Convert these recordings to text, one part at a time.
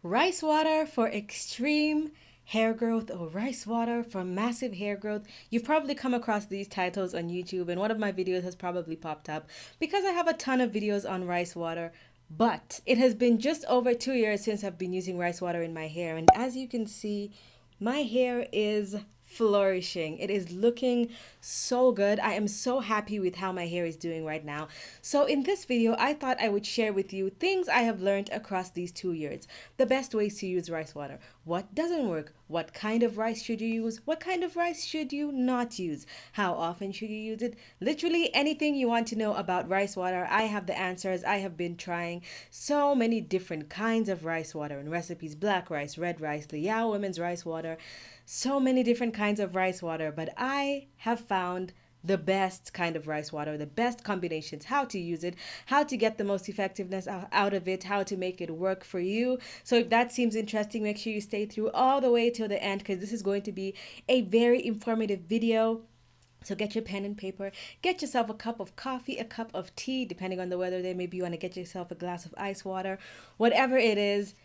Rice water for extreme hair growth or rice water for massive hair growth. You've probably come across these titles on YouTube, and one of my videos has probably popped up because I have a ton of videos on rice water. But it has been just over 2 years since I've been using rice water in my hair, and as you can see, my hair is flourishing. It is looking so good. I am so happy with how my hair is doing right now. So in this video, I thought I would share with you things I have learned across these 2 years. The best ways to use rice water. What doesn't work? What kind of rice should you use? What kind of rice should you not use? How often should you use it? Literally anything you want to know about rice water, I have the answers. I have been trying so many different kinds of rice water and recipes: black rice, red rice, the Yao women's rice water, so many different kinds of rice water, but I have found the best kind of rice water, the best combinations, how to use it, how to get the most effectiveness out of it, how to make it work for you. So if that seems interesting, make sure you stay through all the way till the end, because this is going to be a very informative video. So get your pen and paper, get yourself a cup of coffee, a cup of tea, depending on the weather there. Maybe you want to get yourself a glass of ice water, whatever it is.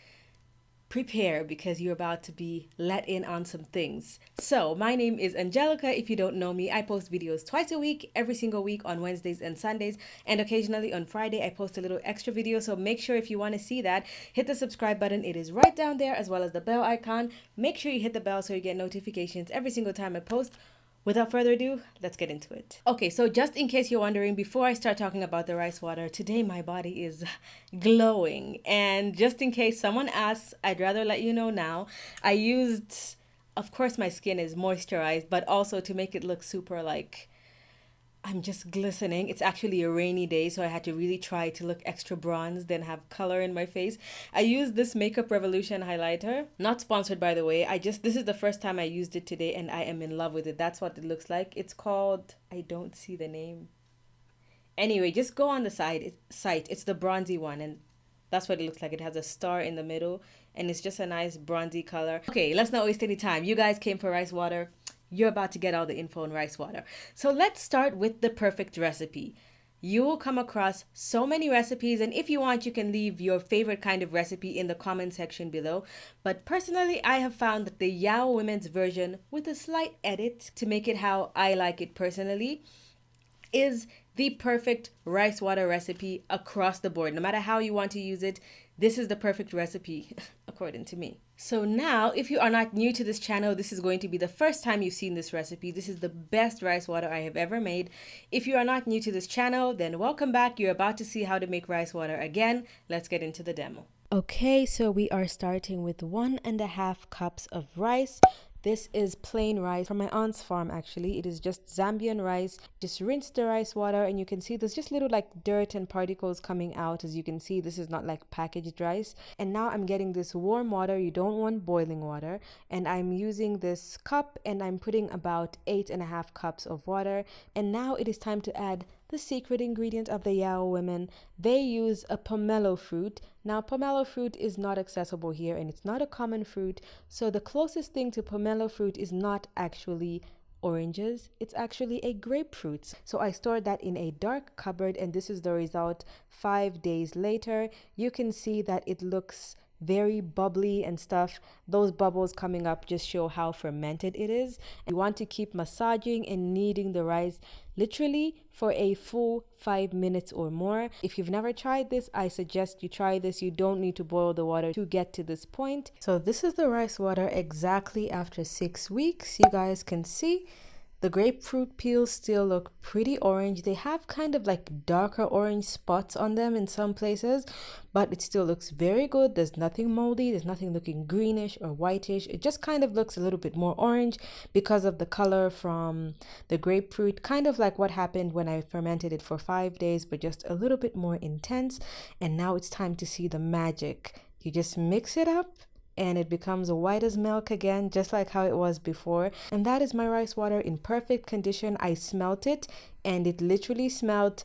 Prepare, because you're about to be let in on some things. So my name is Angelica. If you don't know me, I post videos twice a week, every single week on Wednesdays and Sundays, and occasionally on Friday I post a little extra video. So make sure, if you want to see that, hit the subscribe button. It is right down there, as well as the bell icon. Make sure you hit the bell so you get notifications every single time I post. Without further ado, let's get into it. Okay, so just in case you're wondering, before I start talking about the rice water, today my body is glowing. And just in case someone asks, I'd rather let you know now. I used, of course, my skin is moisturized, but also to make it look super I'm just glistening. It's actually a rainy day, so I had to really try to look extra bronzed, then have color in my face. I used this Makeup Revolution highlighter. Not sponsored, by the way. this is the first time I used it today, and I am in love with it. That's what it looks like. It's called, I don't see the name. Anyway, just go on the site. It's the bronzy one, and that's what it looks like. It has a star in the middle, and it's just a nice bronzy color. Okay, let's not waste any time. You guys came for rice water. You're about to get all the info on rice water. So let's start with the perfect recipe. You will come across so many recipes, and if you want, you can leave your favorite kind of recipe in the comment section below. But personally, I have found that the Yao women's version, with a slight edit to make it how I like it personally, is the perfect rice water recipe across the board. No matter how you want to use it, this is the perfect recipe according to me. So now, if you are not new to this channel, this is going to be the first time you've seen this recipe. This is the best rice water I have ever made. If you are not new to this channel, then welcome back. You're about to see how to make rice water again. Let's get into the demo. Okay, so we are starting with 1.5 cups of rice. This is plain rice from my aunt's farm. Actually, it is just Zambian rice. Just rinse the rice water, and you can see there's just little dirt and particles coming out. As you can see, this is not packaged rice. And now I'm getting this warm water. You don't want boiling water. And I'm using this cup, and I'm putting about 8.5 cups of water. And now it is time to add the secret ingredient of the Yao women. They use a pomelo fruit. Now, pomelo fruit is not accessible here, and it's not a common fruit. So the closest thing to pomelo fruit is not actually oranges. It's actually a grapefruit. So I stored that in a dark cupboard, and this is the result 5 days later. You can see that it looks very bubbly and stuff. Those bubbles coming up just show how fermented it is. You want to keep massaging and kneading the rice literally for a full 5 minutes or more. If you've never tried this, I suggest you try this. You don't need to boil the water to get to this point. So this is the rice water exactly after 6 weeks. You guys can see the grapefruit peels still look pretty orange. They have kind of darker orange spots on them in some places, but it still looks very good. There's nothing moldy. There's nothing looking greenish or whitish. It just kind of looks a little bit more orange because of the color from the grapefruit, kind of like what happened when I fermented it for 5 days, but just a little bit more intense. And now it's time to see the magic. You just mix it up, and it becomes white as milk again, just like how it was before. And that is my rice water in perfect condition. I smelt it, and it literally smelled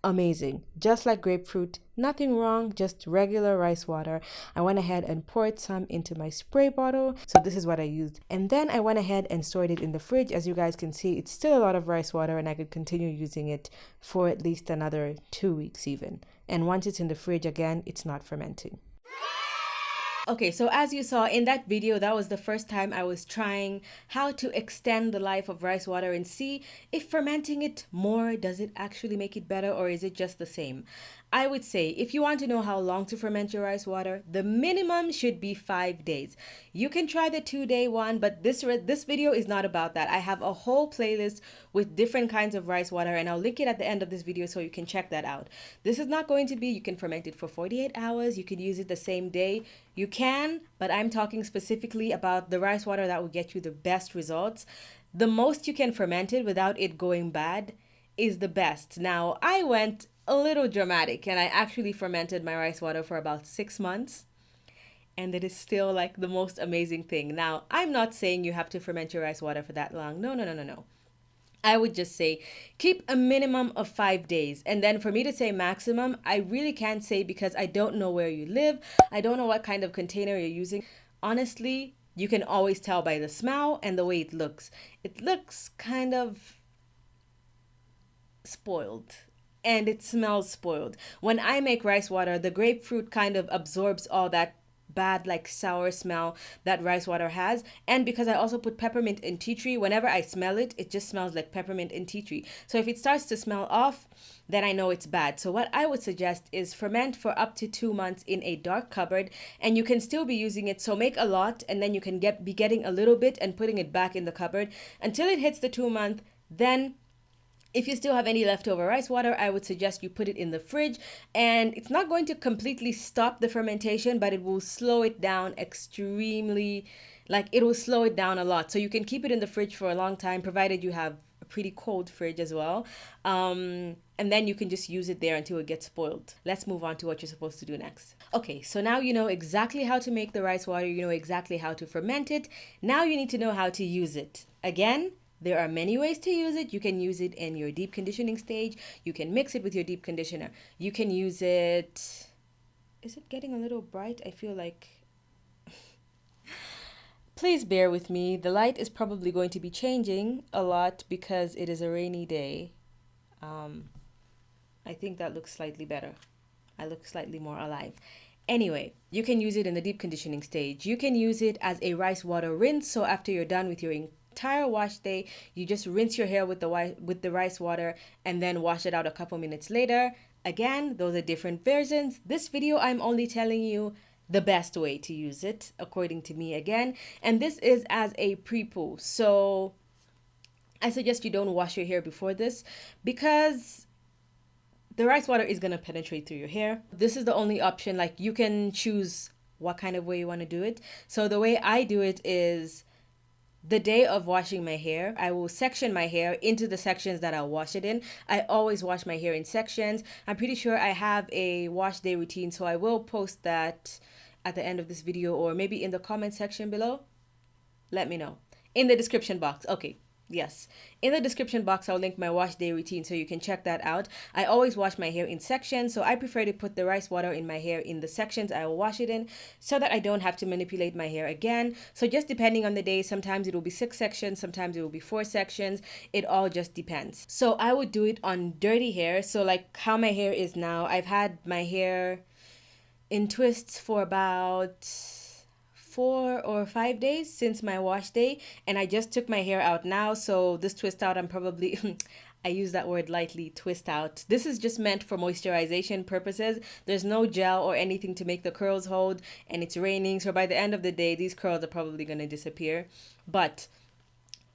amazing, just like grapefruit. Nothing wrong, just regular rice water. I went ahead and poured some into my spray bottle. So this is what I used. And then I went ahead and stored it in the fridge. As you guys can see, it's still a lot of rice water, and I could continue using it for at least another 2 weeks even. And once it's in the fridge again, it's not fermenting. Okay, so as you saw in that video, that was the first time I was trying how to extend the life of rice water and see if fermenting it more, does it actually make it better, or is it just the same? I would say if you want to know how long to ferment your rice water, the minimum should be 5 days. You can try the 2 day one, but this video is not about that. I have a whole playlist with different kinds of rice water, and I'll link it at the end of this video so you can check that out. This is not going to be, you can ferment it for 48 hours, you can use it the same day. You can, but I'm talking specifically about the rice water that will get you the best results. The most you can ferment it without it going bad is the best. Now, I went a little dramatic and I actually fermented my rice water for about 6 months. And it is still like the most amazing thing. Now, I'm not saying you have to ferment your rice water for that long. No, no, no, no, no. I would just say keep a minimum of 5 days. And then for me to say maximum, I really can't say because I don't know where you live. I don't know what kind of container you're using. Honestly, you can always tell by the smell and the way it looks. It looks kind of spoiled and it smells spoiled. When I make rice water, the grapefruit kind of absorbs all that bad like sour smell that rice water has, and because I also put peppermint and tea tree, whenever I smell it, it just smells like peppermint and tea tree. So if it starts to smell off, then I know it's bad. So what I would suggest is ferment for up to 2 months in a dark cupboard, and you can still be using it. So make a lot and then you can be getting a little bit and putting it back in the cupboard until it hits the 2 month. Then if you still have any leftover rice water, I would suggest you put it in the fridge, and it's not going to completely stop the fermentation, but it will slow it down extremely, like it will slow it down a lot. So you can keep it in the fridge for a long time, provided you have a pretty cold fridge as well. And then you can just use it there until it gets spoiled. Let's move on to what you're supposed to do next. Okay, so now you know exactly how to make the rice water, you know exactly how to ferment it. Now you need to know how to use it. Again, there are many ways to use it. You can use it in your deep conditioning stage. You can mix it with your deep conditioner. You can use it... Is it getting a little bright? I feel like... Please bear with me. The light is probably going to be changing a lot because it is a rainy day. I think that looks slightly better. I look slightly more alive. Anyway, you can use it in the deep conditioning stage. You can use it as a rice water rinse. So after you're done with your entire wash day, you just rinse your hair with the rice water and then wash it out a couple minutes later. Again, those are different versions. This video, I'm only telling you the best way to use it according to me again, and this is as a pre-poo. So I suggest you don't wash your hair before this because the rice water is going to penetrate through your hair. This is the only option. Like, you can choose what kind of way you want to do it. So the way I do it is the day of washing my hair, I will section my hair into the sections that I'll wash it in. I always wash my hair in sections. I'm pretty sure I have a wash day routine, so I will post that at the end of this video or maybe in the comment section below. Let me know. In the description box. Okay. Yes, in the description box I'll link my wash day routine so you can check that out. I always wash my hair in sections, so I prefer to put the rice water in my hair in the sections I will wash it in so that I don't have to manipulate my hair again. So just depending on the day, sometimes it will be 6 sections, sometimes it will be 4 sections. It all just depends. So I would do it on dirty hair. So like how my hair is now, I've had my hair in twists for about 4 or 5 days since my wash day, and I just took my hair out now. So this twist out, I'm probably I use that word lightly, twist out. This is just meant for moisturization purposes. There's no gel or anything to make the curls hold, and it's raining, so by the end of the day these curls are probably going to disappear. But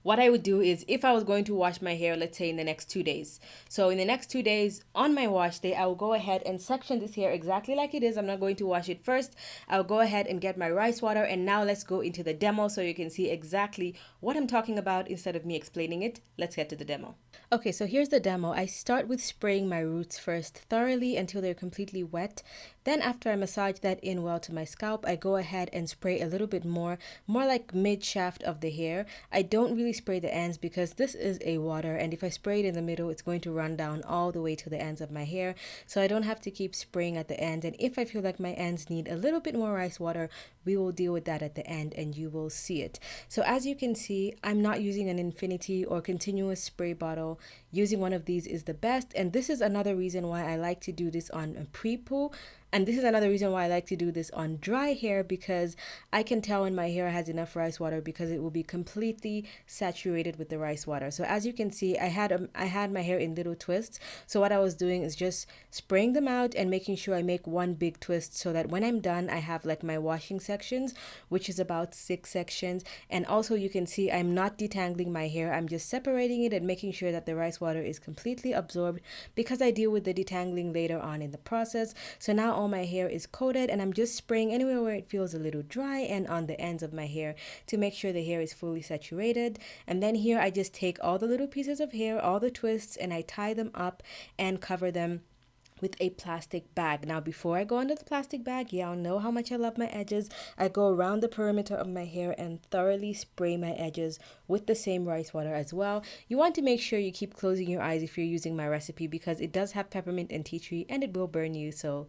what I would do is, if I was going to wash my hair, let's say in the next 2 days. So in the next 2 days on my wash day, I will go ahead and section this hair exactly like it is. I'm not going to wash it first. I'll go ahead and get my rice water. And now let's go into the demo so you can see exactly what I'm talking about instead of me explaining it. Let's get to the demo. Okay, so here's the demo. I start with spraying my roots first thoroughly until they're completely wet. Then after I massage that in well to my scalp, I go ahead and spray a little bit more like mid shaft of the hair. I don't really spray the ends because this is a water, and if I spray it in the middle, it's going to run down all the way to the ends of my hair. So I don't have to keep spraying at the end. And if I feel like my ends need a little bit more rice water, we will deal with that at the end and you will see it. So as you can see, I'm not using an infinity or continuous spray bottle. Using one of these is the best, and this is another reason why I like to do this on a pre-poo, And this is another reason why I like to do this on dry hair, because I can tell when my hair has enough rice water because it will be completely saturated with the rice water. So as you can see, I had my hair in little twists. So what I was doing is just spraying them out and making sure I make one big twist so that when I'm done, I have like my washing sections, which is about 6 sections. And also you can see I'm not detangling my hair. I'm just separating it and making sure that the rice water is completely absorbed, because I deal with the detangling later on in the process. So now all my hair is coated, and I'm just spraying anywhere where it feels a little dry and on the ends of my hair to make sure the hair is fully saturated. And then here I just take all the little pieces of hair, all the twists, and I tie them up and cover them with a plastic bag. Now, before I go under the plastic bag, y'all know how much I love my edges. I go around the perimeter of my hair and thoroughly spray my edges with the same rice water as well. You want to make sure you keep closing your eyes if you're using my recipe, because it does have peppermint and tea tree and it will burn you. So,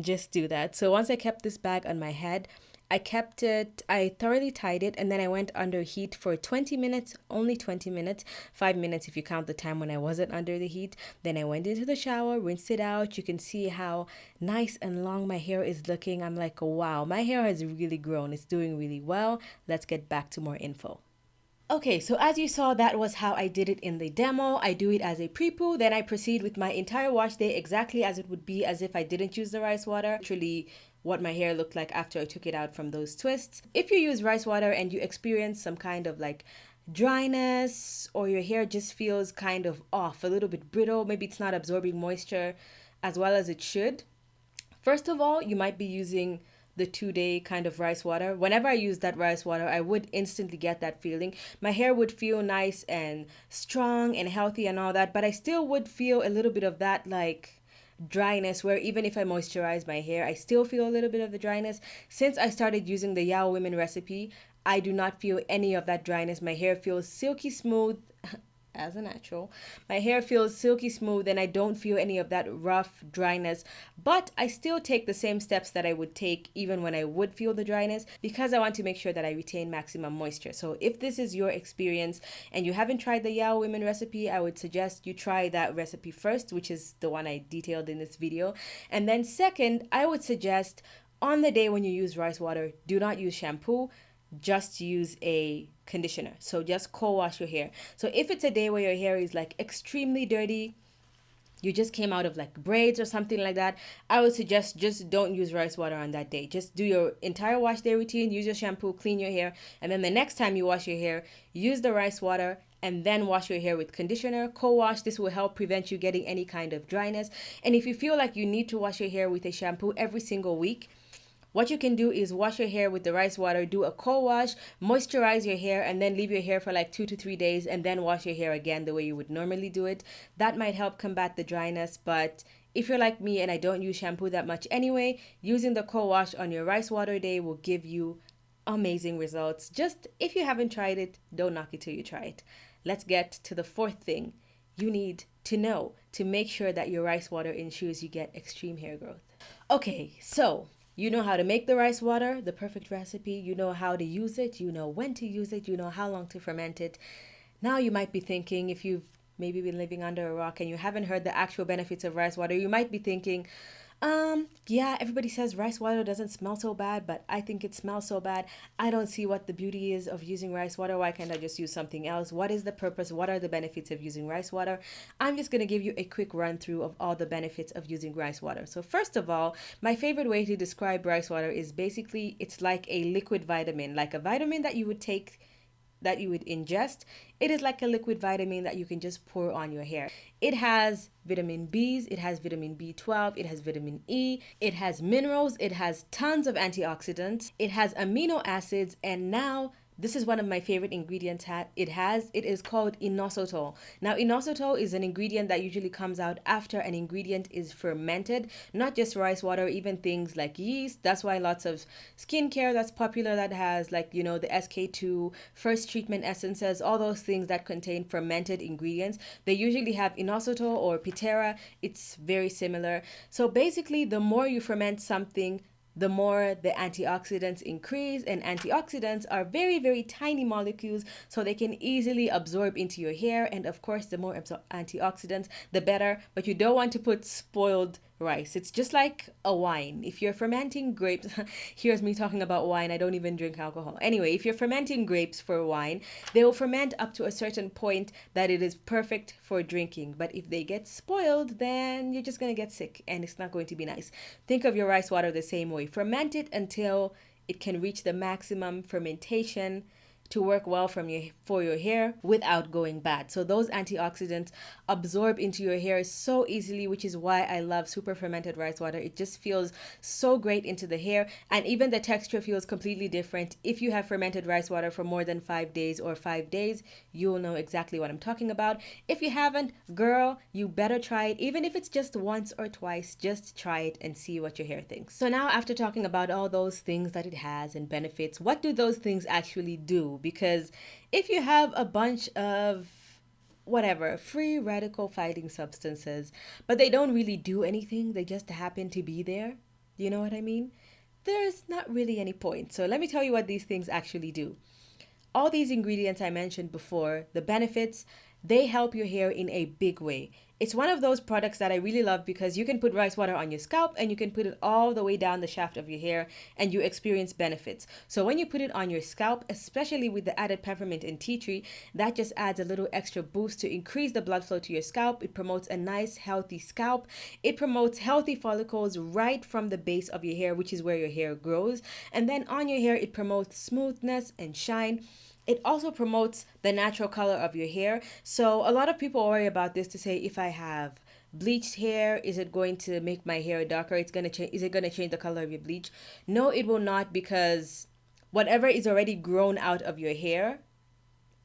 just do that. So once I kept this bag on my head, I thoroughly tied it, and then I went under heat for 20 minutes, only 20 minutes, 5 minutes if you count the time when I wasn't under the heat. Then I went into the shower, rinsed it out. You can see how nice and long my hair is looking. I'm like, wow, my hair has really grown. It's doing really well. Let's get back to more info. Okay, so as you saw, that was how I did it in the demo. I do it as a pre-poo, then I proceed with my entire wash day exactly as it would be as if I didn't use the rice water. Literally what my hair looked like after I took it out from those twists. If you use rice water and you experience some kind of like dryness, or your hair just feels kind of off, a little bit brittle, maybe it's not absorbing moisture as well as it should, first of all, you might be using the 2-day kind of rice water. Whenever I use that rice water, I would instantly get that feeling. My hair would feel nice and strong and healthy and all that, but I still would feel a little bit of that like dryness, where even if I moisturize my hair, I still feel a little bit of the dryness. Since I started using the Yao Women recipe, I do not feel any of that dryness. My hair feels silky smooth as a natural. My hair feels silky smooth, and I don't feel any of that rough dryness, but I still take the same steps that I would take even when I would feel the dryness, because I want to make sure that I retain maximum moisture. So if this is your experience and you haven't tried the Yao Women recipe, I would suggest you try that recipe first, which is the one I detailed in this video. And then second, I would suggest on the day when you use rice water, do not use shampoo, just use a conditioner. So just co-wash your hair. So if it's a day where your hair is like extremely dirty, you just came out of like braids or something like that, I would suggest just don't use rice water on that day. Just do your entire wash day routine, use your shampoo, clean your hair, and then the next time you wash your hair, use the rice water and then wash your hair with conditioner. Co-wash. This will help prevent you getting any kind of dryness. And if you feel like you need to wash your hair with a shampoo every single week, what you can do is wash your hair with the rice water, do a co-wash, moisturize your hair, and then leave your hair for like 2 to 3 days, and then wash your hair again the way you would normally do it. That might help combat the dryness, but if you're like me and I don't use shampoo that much anyway, using the co-wash on your rice water day will give you amazing results. Just if you haven't tried it, don't knock it till you try it. Let's get to the fourth thing you need to know to make sure that your rice water ensures you get extreme hair growth. Okay, so you know how to make the rice water, the perfect recipe. You know how to use it. You know when to use it. You know how long to ferment it. Now you might be thinking, if you've maybe been living under a rock and you haven't heard the actual benefits of rice water, you might be thinking, yeah, everybody says rice water doesn't smell so bad, but I think it smells so bad. I don't see what the beauty is of using rice water. Why can't I just use something else? What is the purpose? What are the benefits of using rice water? I'm just going to give you a quick run through of all the benefits of using rice water. So first of all, my favorite way to describe rice water is basically it's like a liquid vitamin, like a vitamin that you would take, that you would ingest. It is like a liquid vitamin that you can just pour on your hair. It has vitamin B's, it has vitamin B12, it has vitamin E, it has minerals, it has tons of antioxidants, it has amino acids, and now this is one of my favorite ingredients it is called inositol. Now, inositol is an ingredient that usually comes out after an ingredient is fermented, not just rice water, even things like yeast. That's why lots of skincare that's popular that has like, the SK2, first treatment essences, all those things that contain fermented ingredients, they usually have inositol or pitera. It's very similar. So basically, the more you ferment something, the more the antioxidants increase, and antioxidants are very, very tiny molecules, so they can easily absorb into your hair. And of course, the more antioxidants, the better, but you don't want to put spoiled rice. It's just like a wine. If you're fermenting grapes, here's me talking about wine. I don't even drink alcohol. Anyway, if you're fermenting grapes for wine, they will ferment up to a certain point that it is perfect for drinking. But if they get spoiled, then you're just going to get sick and it's not going to be nice. Think of your rice water the same way. Ferment it until it can reach the maximum fermentation to work well for your hair without going bad. So those antioxidants absorb into your hair so easily, which is why I love super fermented rice water. It just feels so great into the hair, and even the texture feels completely different. If you have fermented rice water for more than 5 days or 5 days, you'll know exactly what I'm talking about. If you haven't, girl, you better try it. Even if it's just once or twice, just try it and see what your hair thinks. So now, after talking about all those things that it has and benefits, what do those things actually do? Because if you have a bunch of whatever free radical fighting substances, but they don't really do anything, they just happen to be there, you know what I mean? There's not really any point. So let me tell you what these things actually do. All these ingredients I mentioned before, the benefits, they help your hair in a big way. It's one of those products that I really love because you can put rice water on your scalp and you can put it all the way down the shaft of your hair and you experience benefits. So when you put it on your scalp, especially with the added peppermint and tea tree, that just adds a little extra boost to increase the blood flow to your scalp. It promotes a nice, healthy scalp. It promotes healthy follicles right from the base of your hair, which is where your hair grows. And then on your hair, it promotes smoothness and shine. It also promotes the natural color of your hair. So a lot of people worry about this to say, if I have bleached hair, is it going to make my hair darker? It's going to change. Is it going to change the color of your bleach? No, it will not, because whatever is already grown out of your hair,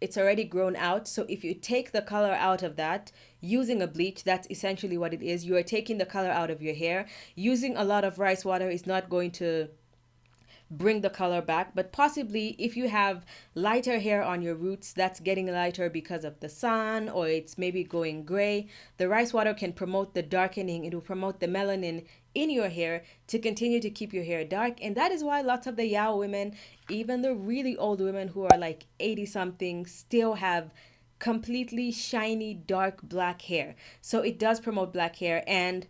it's already grown out. So if you take the color out of that using a bleach, that's essentially what it is. You are taking the color out of your hair. Using a lot of rice water is not going to bring the color back, but possibly if you have lighter hair on your roots that's getting lighter because of the sun, or it's maybe going gray, the rice water can promote the darkening. It will promote the melanin in your hair to continue to keep your hair dark. And that is why lots of the Yao women, even the really old women who are like 80 something, still have completely shiny dark black hair. So it does promote black hair, and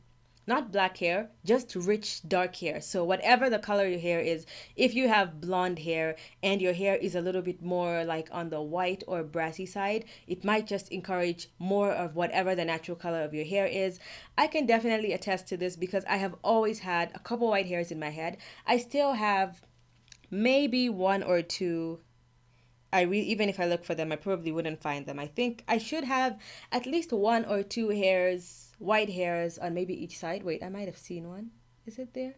not black hair, just rich dark hair. So whatever the color your hair is, if you have blonde hair and your hair is a little bit more like on the white or brassy side, it might just encourage more of whatever the natural color of your hair is. I can definitely attest to this because I have always had a couple white hairs in my head. I still have maybe one or two. Even if I look for them, I probably wouldn't find them. I think I should have at least one or two hairs, white hairs on maybe each side. Wait, I might have seen one. Is it there?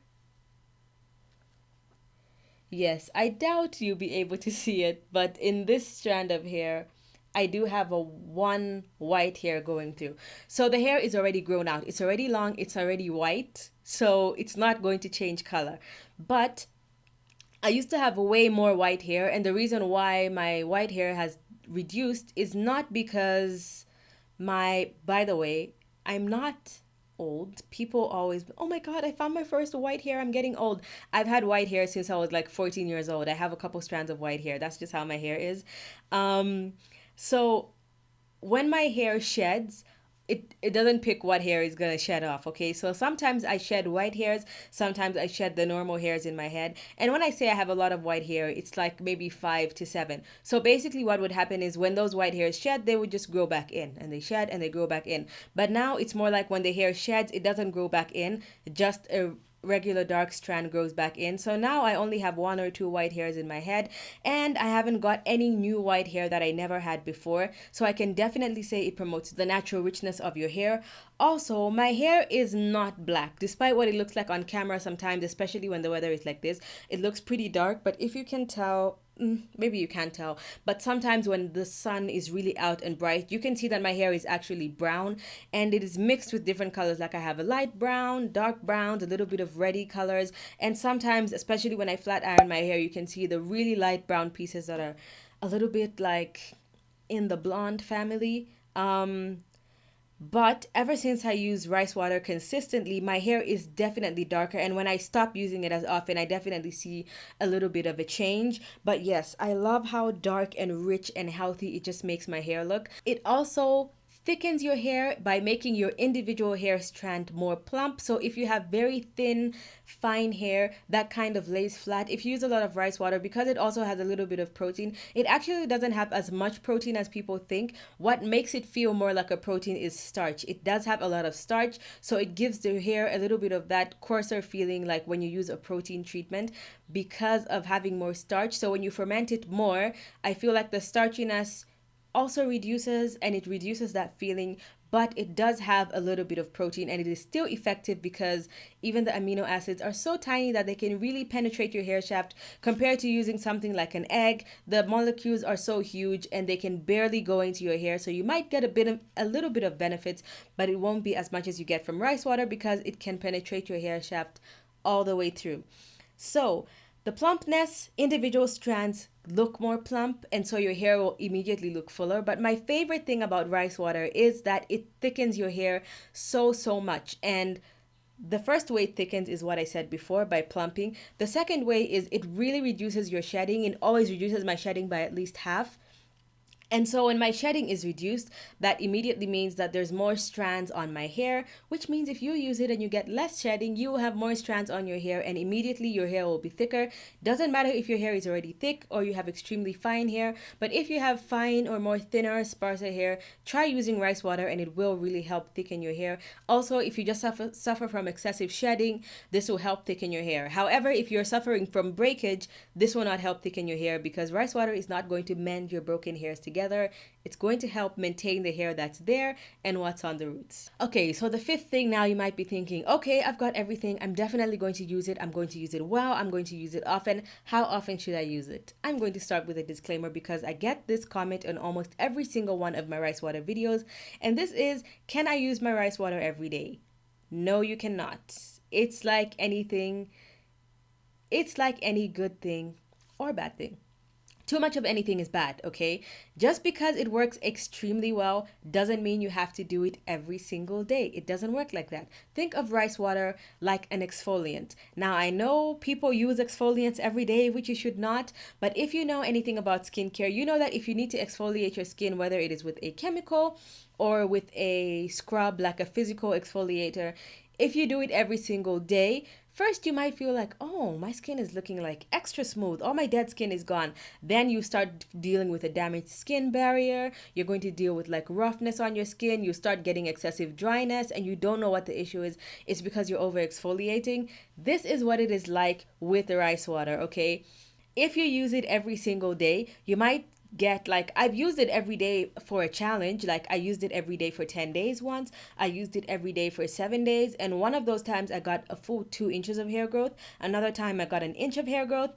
Yes, I doubt you'll be able to see it, but in this strand of hair, I do have a one white hair going through. So the hair is already grown out. It's already long, it's already white, so it's not going to change color. But I used to have way more white hair, and the reason why my white hair has reduced is not because by the way, I'm not old. People always, oh my God, I found my first white hair. I'm getting old. I've had white hair since I was like 14 years old. I have a couple strands of white hair. That's just how my hair is. So when my hair sheds, it doesn't pick what hair is gonna shed off, okay? So sometimes I shed white hairs, sometimes I shed the normal hairs in my head. And when I say I have a lot of white hair, it's like maybe 5 to 7. So basically what would happen is when those white hairs shed, they would just grow back in, and they shed and they grow back in. But now it's more like when the hair sheds, it doesn't grow back in, just a regular dark strand grows back in. So now I only have one or two white hairs in my head, and I haven't got any new white hair that I never had before. So I can definitely say it promotes the natural richness of your hair. Also, my hair is not black, despite what it looks like on camera sometimes, especially when the weather is like this. It looks pretty dark, but if you can tell, maybe you can't tell, but sometimes when the sun is really out and bright, you can see that my hair is actually brown, and it is mixed with different colors. Like I have a light brown, dark browns, a little bit of reddy colors, and sometimes, especially when I flat iron my hair, you can see the really light brown pieces that are a little bit like in the blonde family. But ever since I use rice water consistently, my hair is definitely darker. And when I stop using it as often, I definitely see a little bit of a change. But yes, I love how dark and rich and healthy it just makes my hair look. It also thickens your hair by making your individual hair strand more plump. So if you have very thin, fine hair that kind of lays flat, if you use a lot of rice water, because it also has a little bit of protein, it actually doesn't have as much protein as people think. What makes it feel more like a protein is starch. It does have a lot of starch, so it gives the hair a little bit of that coarser feeling like when you use a protein treatment because of having more starch. So when you ferment it more, I feel like the starchiness also reduces, and it reduces that feeling, but it does have a little bit of protein, and it is still effective because even the amino acids are so tiny that they can really penetrate your hair shaft. Compared to using something like an egg, the molecules are so huge and they can barely go into your hair, so you might get a little bit of benefits, but it won't be as much as you get from rice water because it can penetrate your hair shaft all the way through. So the plumpness, individual strands look more plump, and so your hair will immediately look fuller. But my favorite thing about rice water is that it thickens your hair so much. And the first way it thickens is what I said before, by plumping. The second way is it really reduces your shedding. It always reduces my shedding by at least half. And so when my shedding is reduced, that immediately means that there's more strands on my hair, which means if you use it and you get less shedding, you will have more strands on your hair, and immediately your hair will be thicker. Doesn't matter if your hair is already thick or you have extremely fine hair, but if you have fine or more thinner, sparser hair, try using rice water and it will really help thicken your hair. Also, if you just suffer from excessive shedding, this will help thicken your hair. However, if you're suffering from breakage, this will not help thicken your hair because rice water is not going to mend your broken hairs together. It's going to help maintain the hair that's there and what's on the roots. Okay, so the fifth thing, now you might be thinking, okay, I've got everything. I'm definitely going to use it. I'm going to use it well. I'm going to use it often. How often should I use it? I'm going to start with a disclaimer because I get this comment on almost every single one of my rice water videos. And this is, can I use my rice water every day? No, you cannot. It's like anything. It's like any good thing or bad thing. Too much of anything is bad, okay? Just because it works extremely well doesn't mean you have to do it every single day. It doesn't work like that. Think of rice water like an exfoliant. Now, I know people use exfoliants every day, which you should not, but if you know anything about skincare, you know that if you need to exfoliate your skin, whether it is with a chemical or with a scrub, like a physical exfoliator, if you do it every single day, first you might feel like, oh, my skin is looking like extra smooth. All my dead skin is gone. Then you start dealing with a damaged skin barrier. You're going to deal with like roughness on your skin. You start getting excessive dryness and you don't know what the issue is. It's because you're over exfoliating. This is what it is like with the rice water, okay? If you use it every single day, you might get like, I've used it every day for a challenge. Like I used it every day for 10 days once. I used it every day for 7 days, and one of those times I got a full 2 inches of hair growth. Another time I got an inch of hair growth.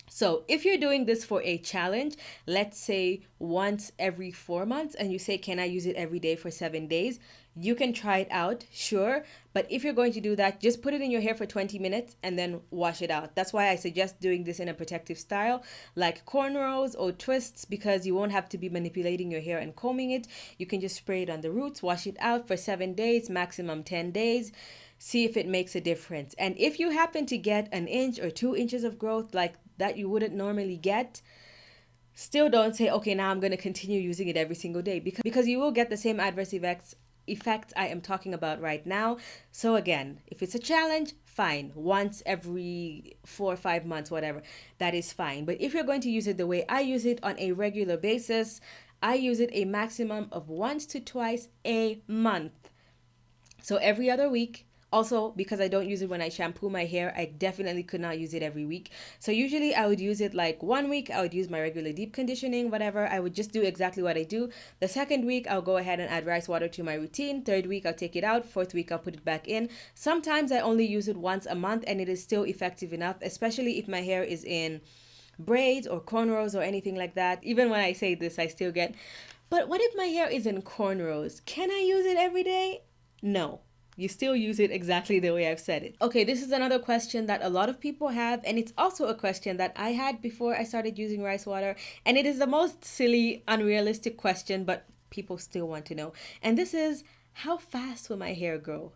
So if you're doing this for a challenge, let's say once every 4 months, and you say, can I use it every day for 7 days? You can try it out, sure. But if you're going to do that, just put it in your hair for 20 minutes and then wash it out. That's why I suggest doing this in a protective style, like cornrows or twists, because you won't have to be manipulating your hair and combing it. You can just spray it on the roots, wash it out for 7 days, maximum 10 days. See if it makes a difference. And if you happen to get an inch or 2 inches of growth like that you wouldn't normally get, still don't say, okay, now I'm going to continue using it every single day, because you will get the same adverse effects I am talking about right now. So again, if it's a challenge, fine. Once every 4 or 5 months, whatever, that is fine. But if you're going to use it the way I use it on a regular basis, I use it a maximum of once to twice a month. So every other week. Also, because I don't use it when I shampoo my hair, I definitely could not use it every week. So usually I would use it like 1 week, I would use my regular deep conditioning, whatever. I would just do exactly what I do. The second week, I'll go ahead and add rice water to my routine. Third week, I'll take it out. Fourth week, I'll put it back in. Sometimes I only use it once a month and it is still effective enough, especially if my hair is in braids or cornrows or anything like that. Even when I say this, I still get, but what if my hair is in cornrows? Can I use it every day? No. You still use it exactly the way I've said it. Okay, this is another question that a lot of people have, and it's also a question that I had before I started using rice water, and it is the most silly, unrealistic question, but people still want to know. And this is, how fast will my hair grow?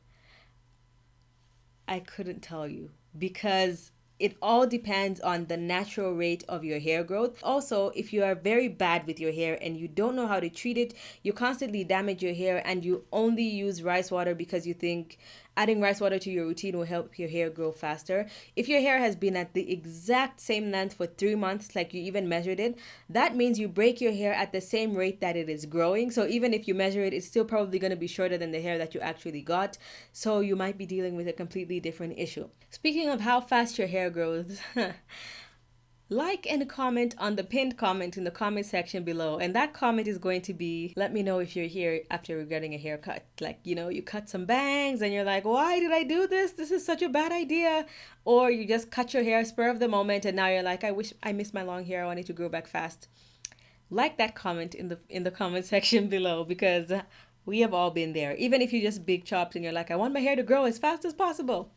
I couldn't tell you, because it all depends on the natural rate of your hair growth. Also, if you are very bad with your hair and you don't know how to treat it, you constantly damage your hair and you only use rice water because you think adding rice water to your routine will help your hair grow faster. If your hair has been at the exact same length for 3 months, like you even measured it, that means you break your hair at the same rate that it is growing. So even if you measure it, it's still probably going to be shorter than the hair that you actually got. So you might be dealing with a completely different issue. Speaking of how fast your hair grows, like and comment on the pinned comment in the comment section below, and that comment is going to be, let me know if you're here after getting a haircut. Like, you cut some bangs and you're like, why did I do this is such a bad idea. Or you just cut your hair spur of the moment and now you're like, I wish I missed my long hair, I want it to grow back fast. Like that comment in the comment section below, because we have all been there. Even if you just big chopped and you're like, I want my hair to grow as fast as possible,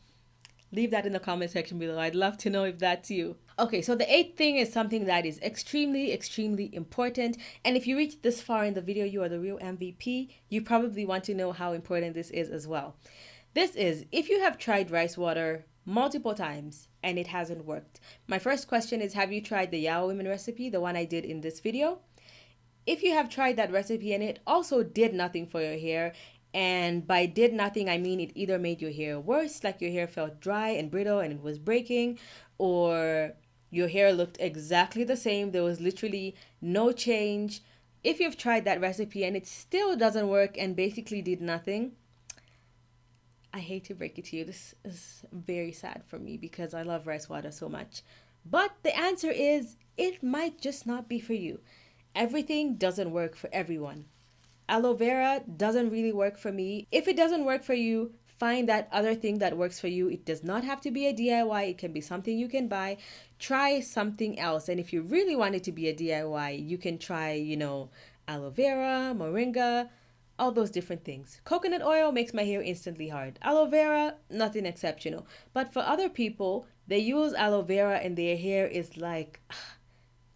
leave that in the comment section below. I'd love to know if that's you. Okay, so the eighth thing is something that is extremely, extremely important. And if you reach this far in the video, you are the real MVP. You probably want to know how important this is as well. This is, if you have tried rice water multiple times and it hasn't worked. My first question is, have you tried the Yao Women recipe, the one I did in this video? If you have tried that recipe and it also did nothing for your hair, and by did nothing, I mean it either made your hair worse, like your hair felt dry and brittle and it was breaking, or your hair looked exactly the same, there was literally no change. If you've tried that recipe and it still doesn't work and basically did nothing, I hate to break it to you, this is very sad for me because I love rice water so much. But the answer is, it might just not be for you. Everything doesn't work for everyone. Aloe vera doesn't really work for me. If it doesn't work for you, find that other thing that works for you. It does not have to be a DIY. It can be something you can buy. Try something else. And if you really want it to be a DIY, you can try, aloe vera, moringa, all those different things. Coconut oil makes my hair instantly hard. Aloe vera, nothing exceptional. But for other people, they use aloe vera and their hair is like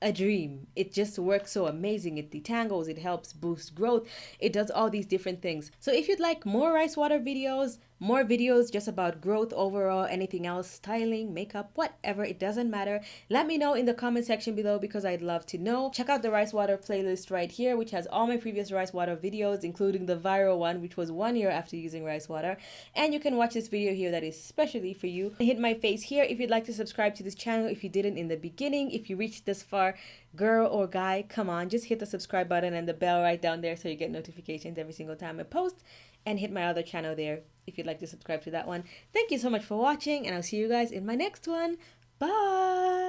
a dream. It just works so amazing. It detangles, it helps boost growth, it does all these different things. So if you'd like more rice water videos, more videos just about growth overall, anything else, styling, makeup, whatever, it doesn't matter, let me know in the comment section below because I'd love to know. Check out the rice water playlist right here, which has all my previous rice water videos, including the viral one, which was 1 year after using rice water. And you can watch this video here that is specially for you. Hit my face here if you'd like to subscribe to this channel if you didn't in the beginning. If you reached this far, girl or guy, come on, just hit the subscribe button and the bell right down there so you get notifications every single time I post. And hit my other channel there if you'd like to subscribe to that one. Thank you so much for watching, and I'll see you guys in my next one. Bye!